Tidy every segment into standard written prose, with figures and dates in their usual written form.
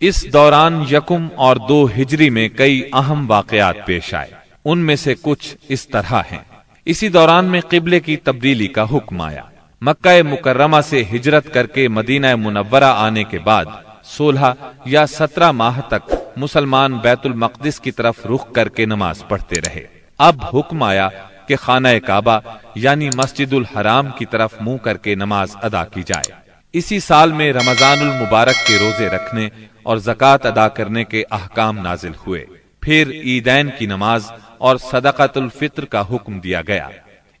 اس دوران یکم اور 2 ہجری میں کئی اہم واقعات پیش آئے، ان میں سے کچھ اس طرح ہیں۔ اسی دوران میں قبلے کی تبدیلی کا حکم آیا۔ مکہ مکرمہ سے ہجرت کر کے مدینہ منورہ آنے کے بعد 16 یا 17 ماہ تک مسلمان بیت المقدس کی طرف رخ کر کے نماز پڑھتے رہے۔ اب حکم آیا کہ خانہ کعبہ یعنی مسجد الحرام کی طرف منہ کر کے نماز ادا کی جائے۔ اسی سال میں رمضان المبارک کے روزے رکھنے اور زکوٰۃ ادا کرنے کے احکام نازل ہوئے۔ پھر عیدین کی نماز اور صدقۃ الفطر کا حکم دیا گیا۔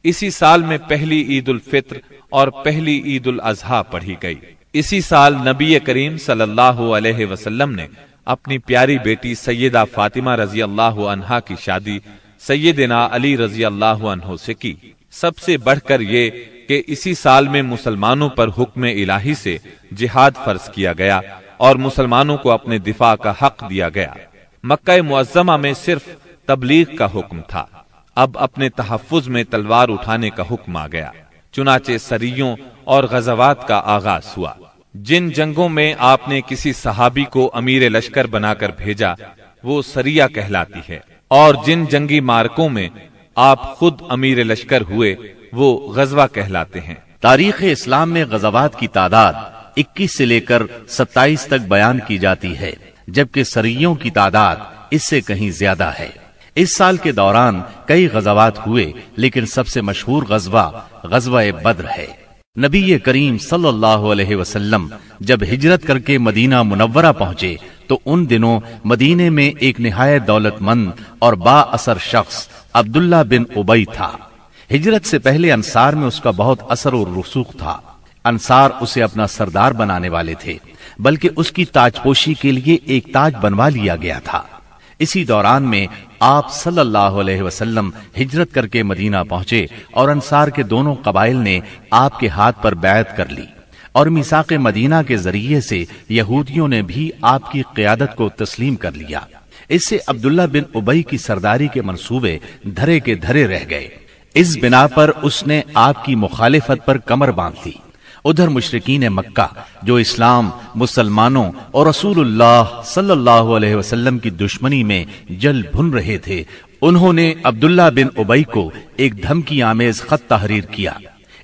اسی سال میں پہلی عید الفطر اور پہلی عید الاضحیٰ پڑھی گئی۔ اسی سال نبی کریم صلی اللہ علیہ وسلم نے اپنی پیاری بیٹی سیدہ فاطمہ رضی اللہ عنہا کی شادی سیدنا علی رضی اللہ عنہ سے کی۔ سب سے بڑھ کر یہ کہ اسی سال میں مسلمانوں پر حکم الہی سے جہاد فرض کیا گیا اور مسلمانوں کو اپنے دفاع کا حق دیا گیا۔ مکہ معظمہ میں صرف تبلیغ کا حکم تھا، اب اپنے تحفظ میں تلوار اٹھانے کا حکم آ گیا۔ چنانچہ سریوں اور غزوات کا آغاز ہوا۔ جن جنگوں میں آپ نے کسی صحابی کو امیر لشکر بنا کر بھیجا وہ سریہ کہلاتی ہے، اور جن جنگی مارکوں میں آپ خود امیر لشکر ہوئے وہ غزوہ کہلاتے ہیں۔ تاریخ اسلام میں غزوات کی تعداد 21 سے لے کر 27 تک بیان کی جاتی ہے، جبکہ سریوں کی تعداد اس سے کہیں زیادہ ہے۔ اس سال کے دوران کئی غزوات ہوئے، لیکن سب سے مشہور غزوہ بدر ہے۔ نبی کریم صلی اللہ علیہ وسلم جب ہجرت کر کے مدینہ منورہ پہنچے تو ان دنوں مدینے میں ایک نہایت دولت مند اور با اثر شخص عبداللہ بن ابی تھا۔ ہجرت سے پہلے انصار میں اس کا بہت اثر و رسوخ تھا۔ انصار اسے اپنا سردار بنانے والے تھے، بلکہ اس کی تاج پوشی کے لیے ایک تاج بنوا لیا گیا تھا۔ اسی دوران میں آپ صلی اللہ علیہ وسلم ہجرت کر کے مدینہ پہنچے اور انصار کے دونوں قبائل نے آپ کے ہاتھ پر بیعت کر لی، اور میثاق مدینہ کے ذریعے سے یہودیوں نے بھی آپ کی قیادت کو تسلیم کر لیا۔ اس سے عبداللہ بن ابی کی سرداری کے منصوبے دھرے کے دھرے رہ گئے۔ اس بنا پر اس نے آپ کی مخالفت پر کمر باندھ لی۔ ادھر مشرکین مکہ جو اسلام، مسلمانوں اور رسول اللہ صلی اللہ علیہ وسلم کی دشمنی میں جل بھن رہے تھے، انہوں نے عبداللہ بن ابی کو ایک دھمکی آمیز خط تحریر کیا۔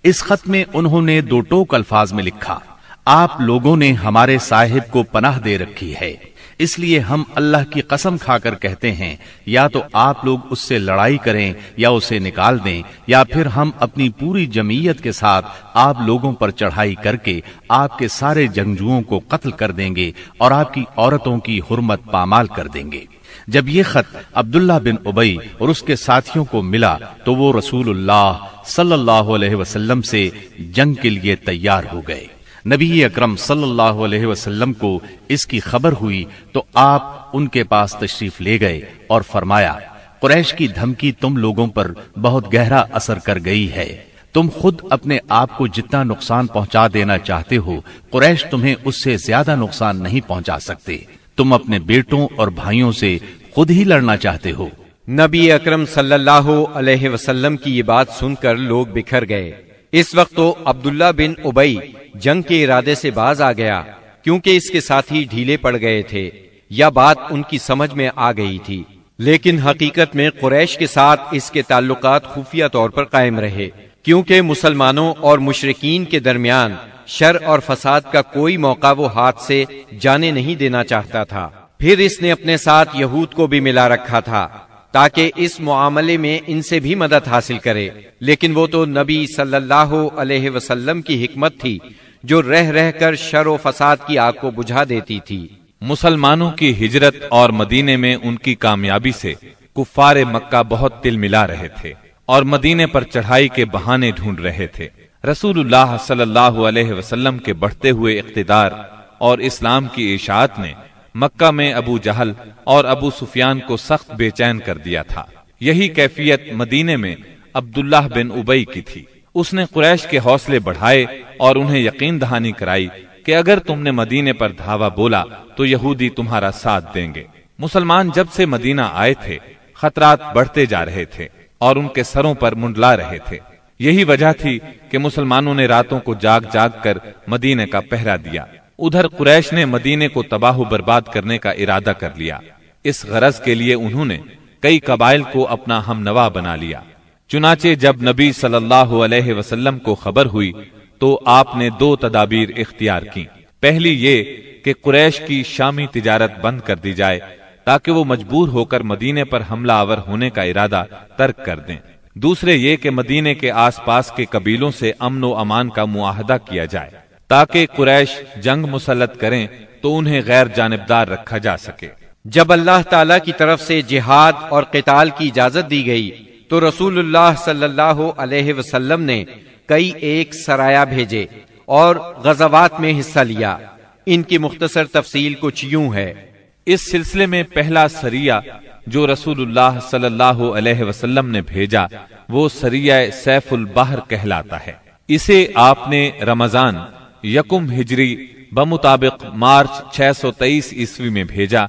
اس خط میں انہوں نے 2 ٹوک الفاظ میں لکھا: آپ لوگوں نے ہمارے صاحب کو پناہ دے رکھی ہے، اس لیے ہم اللہ کی قسم کھا کر کہتے ہیں یا تو آپ لوگ اس سے لڑائی کریں یا اسے نکال دیں، یا پھر ہم اپنی پوری جمعیت کے ساتھ آپ لوگوں پر چڑھائی کر کے آپ کے سارے جنگجوؤں کو قتل کر دیں گے اور آپ کی عورتوں کی حرمت پامال کر دیں گے۔ جب یہ خط عبداللہ بن ابی اور اس کے ساتھیوں کو ملا تو وہ رسول اللہ صلی اللہ علیہ وسلم سے جنگ کے لیے تیار ہو گئے۔ نبی اکرم صلی اللہ علیہ وسلم کو اس کی خبر ہوئی تو آپ ان کے پاس تشریف لے گئے اور فرمایا: قریش کی دھمکی تم لوگوں پر بہت گہرا اثر کر گئی ہے۔ تم خود اپنے آپ کو جتنا نقصان پہنچا دینا چاہتے ہو، قریش تمہیں اس سے زیادہ نقصان نہیں پہنچا سکتے۔ تم اپنے بیٹوں اور بھائیوں سے خود ہی لڑنا چاہتے ہو۔ نبی اکرم صلی اللہ علیہ وسلم کی یہ بات سن کر لوگ بکھر گئے۔ اس وقت تو عبداللہ بن ابی جنگ کے ارادے سے باز آ گیا، کیونکہ اس کے ساتھی ڈھیلے پڑ گئے تھے یا بات ان کی سمجھ میں آ گئی تھی، لیکن حقیقت میں قریش کے ساتھ اس کے تعلقات خفیہ طور پر قائم رہے، کیونکہ مسلمانوں اور مشرکین کے درمیان شر اور فساد کا کوئی موقع وہ ہاتھ سے جانے نہیں دینا چاہتا تھا۔ پھر اس نے اپنے ساتھ یہود کو بھی ملا رکھا تھا تاکہ اس معاملے میں ان سے بھی مدد حاصل کرے، لیکن وہ تو نبی صلی اللہ علیہ وسلم کی حکمت تھی جو رہ رہ کر شر و فساد کی آگ کو بجھا دیتی تھی۔ مسلمانوں کی ہجرت اور مدینے میں ان کی کامیابی سے کفار مکہ بہت تل ملا رہے تھے اور مدینے پر چڑھائی کے بہانے ڈھونڈ رہے تھے۔ رسول اللہ صلی اللہ علیہ وسلم کے بڑھتے ہوئے اقتدار اور اسلام کی اشاعت نے مکہ میں ابو جہل اور ابو سفیان کو سخت بے چین کر دیا تھا۔ یہی کیفیت مدینے میں عبداللہ بن ابی کی تھی۔ اس نے قریش کے حوصلے بڑھائے اور انہیں یقین دہانی کرائی کہ اگر تم نے مدینے پر دھاوا بولا تو یہودی تمہارا ساتھ دیں گے۔ مسلمان جب سے مدینہ آئے تھے خطرات بڑھتے جا رہے تھے اور ان کے سروں پر منڈلا رہے تھے۔ یہی وجہ تھی کہ مسلمانوں نے راتوں کو جاگ جاگ کر مدینے کا پہرا دیا۔ ادھر قریش نے مدینے کو تباہ و برباد کرنے کا ارادہ کر لیا۔ اس غرض کے لیے انہوں نے کئی قبائل کو اپنا ہم نوا بنا لیا۔ چنانچہ جب نبی صلی اللہ علیہ وسلم کو خبر ہوئی تو آپ نے دو تدابیر اختیار کی۔ پہلی یہ کہ قریش کی شامی تجارت بند کر دی جائے تاکہ وہ مجبور ہو کر مدینے پر حملہ آور ہونے کا ارادہ ترک کر دیں۔ دوسرے یہ کہ مدینے کے آس پاس کے قبیلوں سے امن و امان کا معاہدہ کیا جائے تاکہ قریش جنگ مسلط کریں تو انہیں غیر جانبدار رکھا جا سکے۔ جب اللہ تعالی کی طرف سے جہاد اور قتال کی اجازت دی گئی تو رسول اللہ صلی اللہ علیہ وسلم نے کئی ایک سرایہ بھیجے اور غزوات میں حصہ لیا۔ ان کی مختصر تفصیل کچھ یوں ہے۔ اس سلسلے میں پہلا سریہ جو رسول اللہ صلی اللہ علیہ وسلم نے بھیجا وہ سریہ سیف البحر کہلاتا ہے۔ اسے آپ نے رمضان یکم ہجری بمطابق مارچ 623 عیسوی میں بھیجا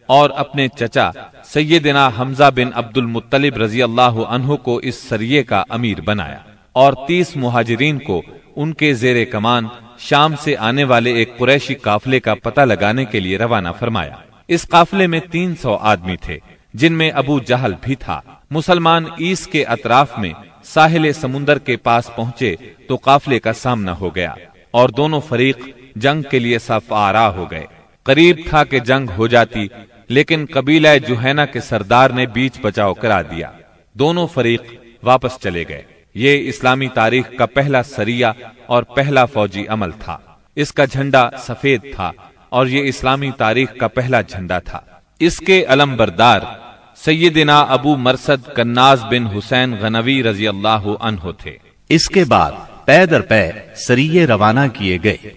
اور اپنے چچا سیدنا حمزہ بن عبد المطلب رضی اللہ عنہ کو اس سریے کا امیر بنایا اور 30 مہاجرین کو ان کے زیر کمان شام سے آنے والے ایک قریشی قافلے کا پتہ لگانے کے لیے روانہ فرمایا۔ اس قافلے میں 300 آدمی تھے جن میں ابو جہل بھی تھا۔ مسلمان ایس کے اطراف میں ساحل سمندر کے پاس پہنچے تو قافلے کا سامنا ہو گیا اور دونوں فریق جنگ کے لیے صف آرا ہو گئے۔ قریب تھا کہ جنگ ہو جاتی لیکن قبیلہ جوہینہ کے سردار نے بیچ بچاؤ کرا دیا۔ دونوں فریق واپس چلے گئے۔ یہ اسلامی تاریخ کا پہلا سریہ اور پہلا فوجی عمل تھا۔ اس کا جھنڈا سفید تھا اور یہ اسلامی تاریخ کا پہلا جھنڈا تھا۔ اس کے علم بردار سیدنا ابو مرصد کناز بن حسین غنوی رضی اللہ عنہ تھے۔ اس کے بعد پے در پے سریے روانہ کیے گئے۔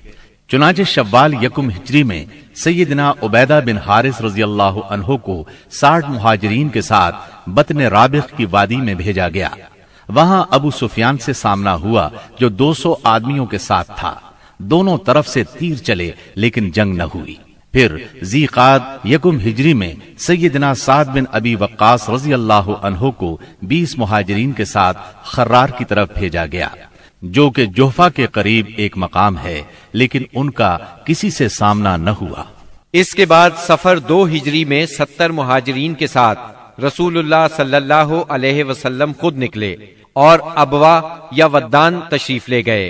چنانچہ شوال یکم ہجری میں سیدنا عبیدہ بن حارث رضی اللہ عنہ کو 60 مہاجرین کے ساتھ بطن رابغ کی وادی میں بھیجا گیا۔ وہاں ابو سفیان سے سامنا ہوا جو 200 آدمیوں کے ساتھ تھا۔ دونوں طرف سے تیر چلے لیکن جنگ نہ ہوئی۔ پھر ذی قعد یکم ہجری میں سیدنا سعد بن ابی وقاص رضی اللہ عنہ کو 20 مہاجرین کے ساتھ خرار کی طرف بھیجا گیا جو کہ جوفا کے قریب ایک مقام ہے، لیکن ان کا کسی سے سامنا نہ ہوا۔ اس کے بعد سفر 2 ہجری میں 70 مہاجرین کے ساتھ رسول اللہ صلی اللہ علیہ وسلم خود نکلے اور ابوا یا ودان تشریف لے گئے۔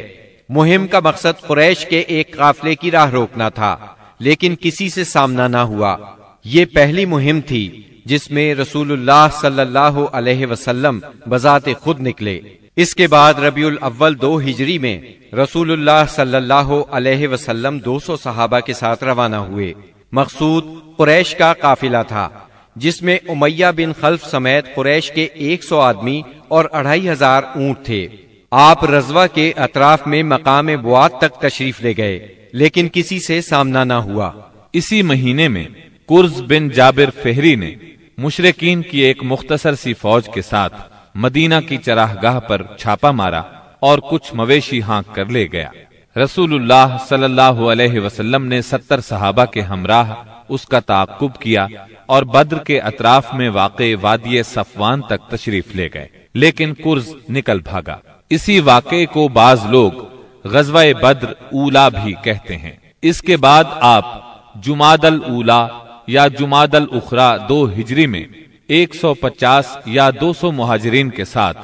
مہم کا مقصد قریش کے ایک قافلے کی راہ روکنا تھا لیکن کسی سے سامنا نہ ہوا۔ یہ پہلی مہم تھی جس میں رسول اللہ صلی اللہ علیہ وسلم بذات خود نکلے۔ اس کے بعد ربیع الاول 2 ہجری میں رسول اللہ صلی اللہ علیہ وسلم 200 صحابہ کے ساتھ روانہ ہوئے۔ مقصود قریش کا قافلہ تھا جس میں امیہ بن خلف سمیت قریش کے 100 آدمی اور 2500 اونٹ تھے۔ آپ رضوہ کے اطراف میں مقام بوات تک تشریف لے گئے لیکن کسی سے سامنا نہ ہوا۔ اسی مہینے میں قرز بن جابر فہری نے مشرکین کی ایک مختصر سی فوج کے ساتھ مدینہ کی چراگاہ پر چھاپا مارا اور کچھ مویشی ہانک کر لے گیا۔ رسول اللہ صلی اللہ علیہ وسلم نے 70 صحابہ کے ہمراہ اس کا تعاقب کیا اور بدر کے اطراف میں واقع وادی صفوان تک تشریف لے گئے لیکن قرز نکل بھاگا۔ اسی واقعے کو بعض لوگ غزوہ بدر اولا بھی کہتے ہیں۔ اس کے بعد آپ جمادی الاولا یا جمادی الاخری 2 ہجری میں 150 یا 200 مہاجرین کے ساتھ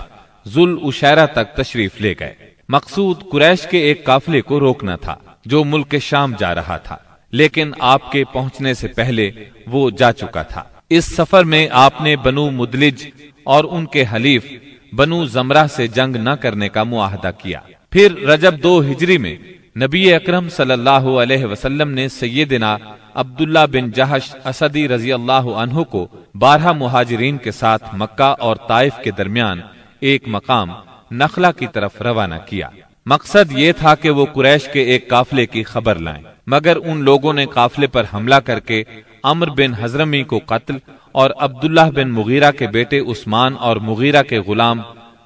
ذوالعشیرہ تک تشریف لے گئے۔ مقصود قریش کے ایک قافلے کو روکنا تھا جو ملک شام جا رہا تھا، لیکن آپ کے پہنچنے سے پہلے وہ جا چکا تھا۔ اس سفر میں آپ نے بنو مدلج اور ان کے حلیف بنو زمرہ سے جنگ نہ کرنے کا معاہدہ کیا۔ پھر رجب 2 ہجری میں نبی اکرم صلی اللہ علیہ وسلم نے سیدنا عبداللہ بن جہش اسدی رضی اللہ عنہ کو 12 مہاجرین کے ساتھ مکہ اور طائف کے درمیان ایک مقام نخلہ کی طرف روانہ کیا۔ مقصد یہ تھا کہ وہ قریش کے ایک قافلے کی خبر لائیں، مگر ان لوگوں نے قافلے پر حملہ کر کے عمر بن حضرمی کو قتل اور عبداللہ بن مغیرہ کے بیٹے عثمان اور مغیرہ کے غلام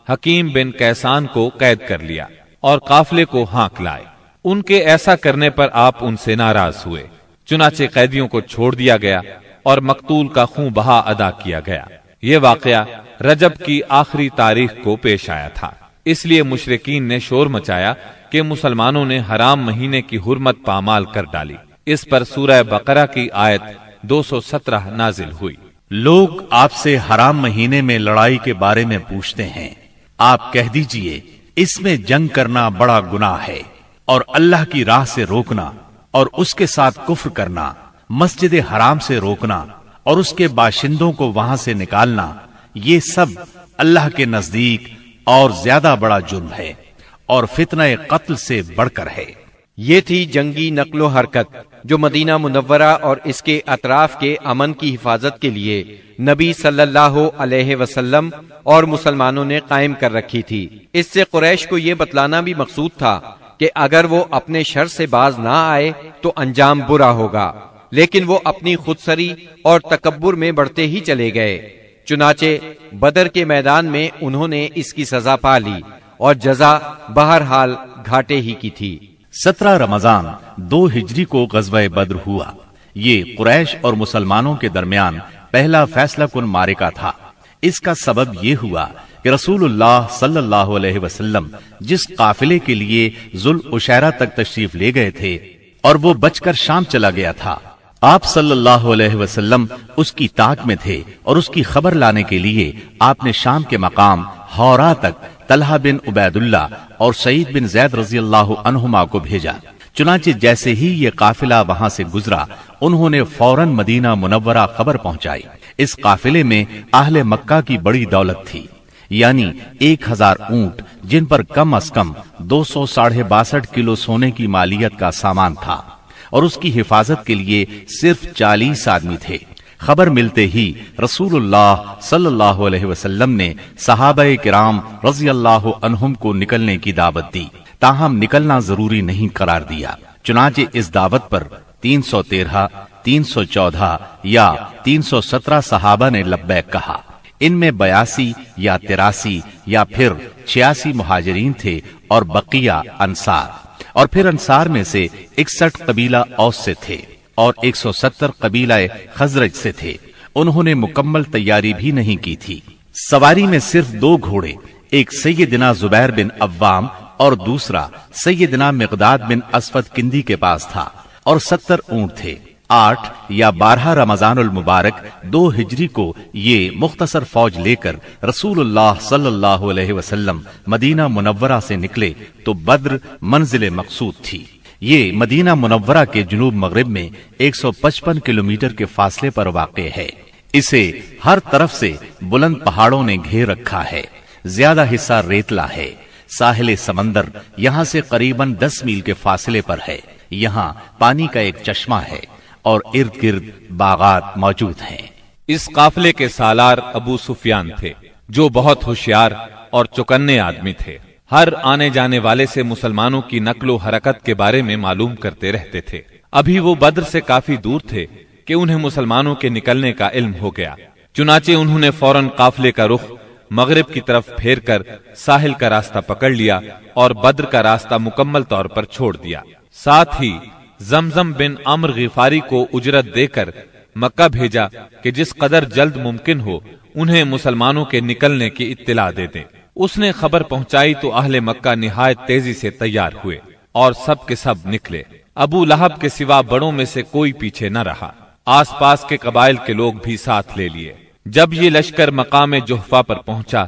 حکیم بن کیسان کو قید کر لیا اور قافلے کو ہانک لائے۔ ان کے ایسا کرنے پر آپ ان سے ناراض ہوئے، چنانچہ قیدیوں کو چھوڑ دیا گیا اور مقتول کا خون بہا ادا کیا گیا۔ یہ واقعہ رجب کی آخری تاریخ کو پیش آیا تھا، اس لیے مشرکین نے شور مچایا کہ مسلمانوں نے حرام مہینے کی حرمت پامال کر ڈالی۔ اس پر سورہ بقرہ کی آیت 217 نازل ہوئی۔ لوگ آپ سے حرام مہینے میں لڑائی کے بارے میں پوچھتے ہیں، آپ کہہ دیجئے اس میں جنگ کرنا بڑا گناہ ہے، اور اللہ کی راہ سے روکنا اور اس کے ساتھ کفر کرنا، مسجد حرام سے روکنا اور اس کے باشندوں کو وہاں سے نکالنا، یہ سب اللہ کے نزدیک اور زیادہ بڑا جرم ہے اور فتنہ قتل سے بڑھ کر ہے۔ یہ تھی جنگی نقل و حرکت جو مدینہ منورہ اور اس کے اطراف کے امن کی حفاظت کے لیے نبی صلی اللہ علیہ وسلم اور مسلمانوں نے قائم کر رکھی تھی۔ اس سے قریش کو یہ بتلانا بھی مقصود تھا کہ اگر وہ اپنے شر سے باز نہ آئے تو انجام برا ہوگا، لیکن وہ اپنی خودسری اور تکبر میں بڑھتے ہی چلے گئے۔ چنانچہ بدر کے میدان میں انہوں نے اس کی سزا پا لی اور جزا بہرحال گھاٹے ہی کی تھی۔ 17 رمضان 2 ہجری کو غزوہ بدر ہوا۔ یہ قریش اور مسلمانوں کے درمیان پہلا فیصلہ کن معرکہ تھا۔ اس کا سبب یہ ہوا کہ رسول اللہ صلی اللہ علیہ وسلم جس قافلے کے لیے ذوالعشیرہ تک تشریف لے گئے تھے اور وہ بچ کر شام چلا گیا تھا، آپ صلی اللہ علیہ وسلم اس کی طاق میں تھے اور اس کی خبر لانے کے لیے آپ نے شام کے مقام ہورا تک طلحہ بن عبید اللہ اور سعید بن زید رضی اللہ عنہما کو بھیجا۔ چنانچہ جیسے ہی یہ قافلہ وہاں سے گزرا، انہوں نے فوراً مدینہ منورہ خبر پہنچائی۔ اس قافلے میں اہل مکہ کی بڑی دولت تھی، یعنی 1000 اونٹ جن پر کم از کم 262 کلو سونے کی مالیت کا سامان تھا، اور اس کی حفاظت کے لیے صرف 40 آدمی تھے۔ خبر ملتے ہی رسول اللہ صلی اللہ علیہ وسلم نے صحابہ کرام رضی اللہ عنہم کو نکلنے کی دعوت دی، تاہم نکلنا ضروری نہیں قرار دیا۔ چنانچہ اس دعوت پر 313، 314 یا 317 صحابہ نے لبیک کہا۔ ان میں 82 یا 83 یا پھر 86 مہاجرین تھے اور بقیہ انصار، اور پھر انصار میں سے 61 قبیلہ اوس سے تھے اور 170 قبیلہ خزرج سے تھے۔ انہوں نے مکمل تیاری بھی نہیں کی تھی۔ سواری میں صرف 2 گھوڑے، ایک سیدنا زبیر بن عوام اور دوسرا سیدنا مقداد بن اسود کندی کے پاس تھا، اور 70 اونٹ تھے۔ 8 یا 12 رمضان المبارک 2 ہجری کو یہ مختصر فوج لے کر رسول اللہ صلی اللہ علیہ وسلم مدینہ منورہ سے نکلے تو بدر منزل مقصود تھی۔ یہ مدینہ منورہ کے جنوب مغرب میں 155 کلومیٹر کے فاصلے پر واقع ہے۔ اسے ہر طرف سے بلند پہاڑوں نے گھیر رکھا ہے، زیادہ حصہ ریتلا ہے۔ ساحل سمندر یہاں سے قریباً 10 میل کے فاصلے پر ہے۔ یہاں پانی کا ایک چشمہ ہے اور ارد گرد باغات موجود ہیں۔ اس قافلے کے سالار ابو سفیان تھے، جو بہت ہوشیار اور چوکنے آدمی تھے۔ ہر آنے جانے والے سے مسلمانوں کی نقل و حرکت کے بارے میں معلوم کرتے رہتے تھے۔ ابھی وہ بدر سے کافی دور تھے کہ انہیں مسلمانوں کے نکلنے کا علم ہو گیا۔ چنانچہ انہوں نے فوراً قافلے کا رخ مغرب کی طرف پھیر کر ساحل کا راستہ پکڑ لیا اور بدر کا راستہ مکمل طور پر چھوڑ دیا۔ ساتھ ہی زمزم بن عمرو غفاری کو اجرت دے کر مکہ بھیجا کہ جس قدر جلد ممکن ہو انہیں مسلمانوں کے نکلنے کی اطلاع دے دیں۔ اس نے خبر پہنچائی تو اہل مکہ نہایت تیزی سے تیار ہوئے اور سب کے سب نکلے۔ ابو لہب کے سوا بڑوں میں سے کوئی پیچھے نہ رہا۔ آس پاس کے قبائل کے لوگ بھی ساتھ لے لیے۔ جب یہ لشکر مقام جحفہ پر پہنچا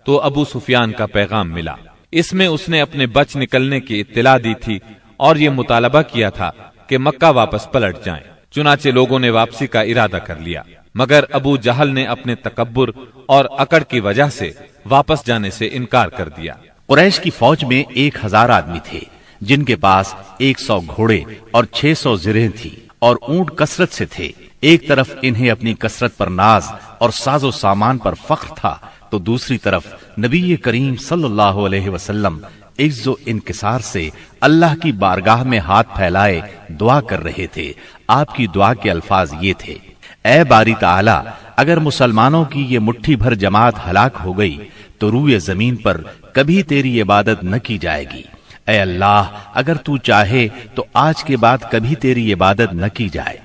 تو ابو سفیان کا پیغام ملا۔ اس میں اس نے اپنے بچ نکلنے کی اطلاع دی تھی اور یہ مطالبہ کیا تھا کہ مکہ واپس پلٹ جائیں۔ چنانچہ لوگوں نے واپسی کا ارادہ کر لیا، مگر ابو جہل نے اپنے تکبر اور اکڑ کی وجہ سے واپس جانے سے انکار کر دیا۔ قریش کی فوج میں 1000 آدمی تھے، جن کے پاس 100 گھوڑے اور 600 زرہیں تھی اور اونٹ کثرت سے تھے۔ ایک طرف انہیں اپنی کثرت پر ناز اور ساز و سامان پر فخر تھا، تو دوسری طرف نبی کریم صلی اللہ علیہ وسلم عز و انکسار سے اللہ کی بارگاہ میں ہاتھ پھیلائے دعا کر رہے تھے۔ آپ کی دعا کے الفاظ یہ تھے: اے باری تعالی، اگر مسلمانوں کی یہ مٹھی بھر جماعت ہلاک ہو گئی تو روئے زمین پر کبھی تیری عبادت نہ کی جائے گی۔ اے اللہ، اگر تو چاہے تو آج کے بعد کبھی تیری عبادت نہ کی جائے۔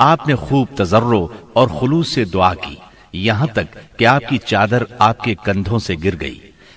آپ نے خوب تضرع اور خلوص سے دعا کی، یہاں تک کہ آپ کی چادر آپ کے کندھوں سے گر گئی۔